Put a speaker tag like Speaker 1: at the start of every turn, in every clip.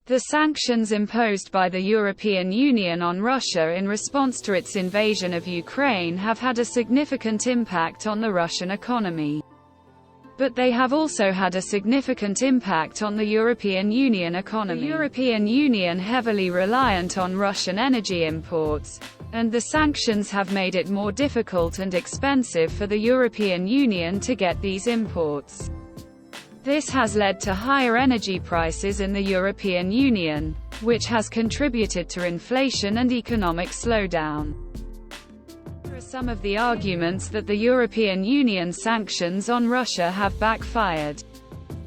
Speaker 1: The sanctions imposed by the European Union on Russia in response to its invasion of Ukraine have had a significant impact on the Russian economy. But they have also had a significant impact on the European Union economy. The European Union heavily reliant on Russian energy imports, and the sanctions have made it more difficult and expensive for the European Union to get these imports. This has led to higher energy prices in the European Union, which has contributed to inflation and economic slowdown. Here are some of the arguments that the European Union sanctions on Russia have backfired.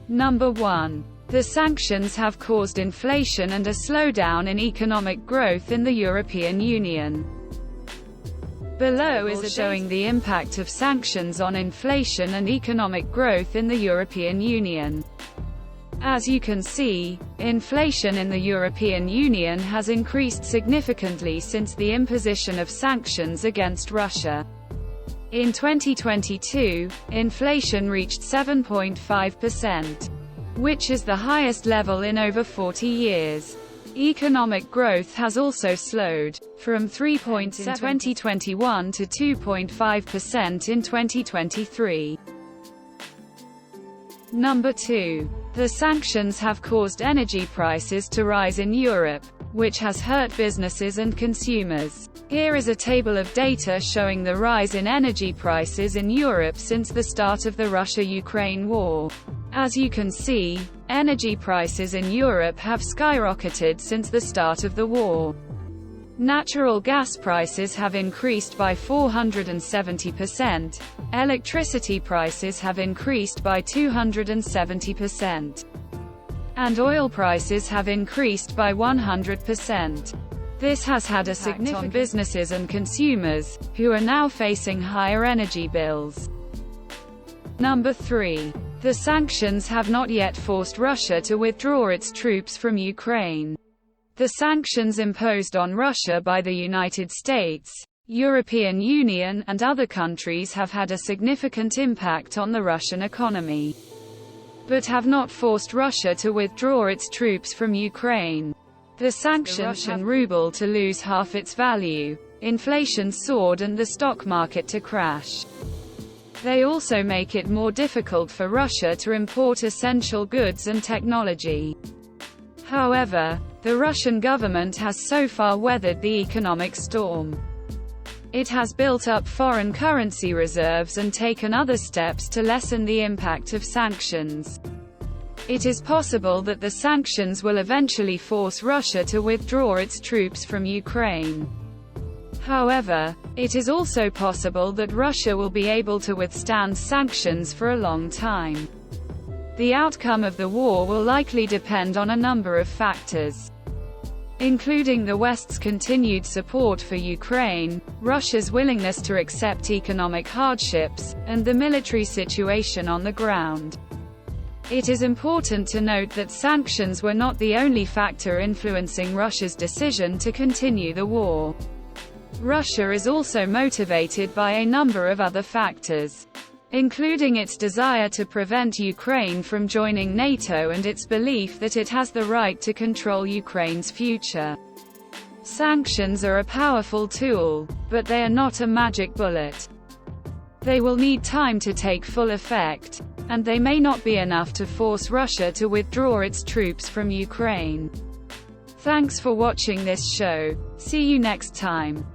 Speaker 1: Number 1. The sanctions have caused inflation and a slowdown in economic growth in the European Union. Below is showing the impact of sanctions on inflation and economic growth in the European Union. As you can see, inflation in the European Union has increased significantly since the imposition of sanctions against Russia. In 2022, inflation reached 7.5%, which is the highest level in over 40 years. Economic growth has also slowed, from 3% in 2021 to 2.5% in 2023. Number 2. The sanctions have caused energy prices to rise in Europe, which has hurt businesses and consumers. Here is a table of data showing the rise in energy prices in Europe since the start of the Russia-Ukraine war. As you can see, energy prices in Europe have skyrocketed since the start of the war. Natural gas prices have increased by 470%, electricity prices have increased by 270%, and oil prices have increased by 100%. This has had a significant impact on businesses and consumers, who are now facing higher energy bills. Number 3. The sanctions have not yet forced Russia to withdraw its troops from Ukraine. The sanctions imposed on Russia by the United States, European Union, and other countries have had a significant impact on the Russian economy, but have not forced Russia to withdraw its troops from Ukraine. The sanctions caused the Russian ruble to lose half its value, inflation soared and the stock market to crash. They also make it more difficult for Russia to import essential goods and technology. However, the Russian government has so far weathered the economic storm. It has built up foreign currency reserves and taken other steps to lessen the impact of sanctions. It is possible that the sanctions will eventually force Russia to withdraw its troops from Ukraine. However, it is also possible that Russia will be able to withstand sanctions for a long time. The outcome of the war will likely depend on a number of factors, including the West's continued support for Ukraine, Russia's willingness to accept economic hardships, and the military situation on the ground. It is important to note that sanctions were not the only factor influencing Russia's decision to continue the war. Russia is also motivated by a number of other factors, including its desire to prevent Ukraine from joining NATO and its belief that it has the right to control Ukraine's future. Sanctions are a powerful tool, but they are not a magic bullet. They will need time to take full effect, and they may not be enough to force Russia to withdraw its troops from Ukraine. Thanks for watching this show. See you next time.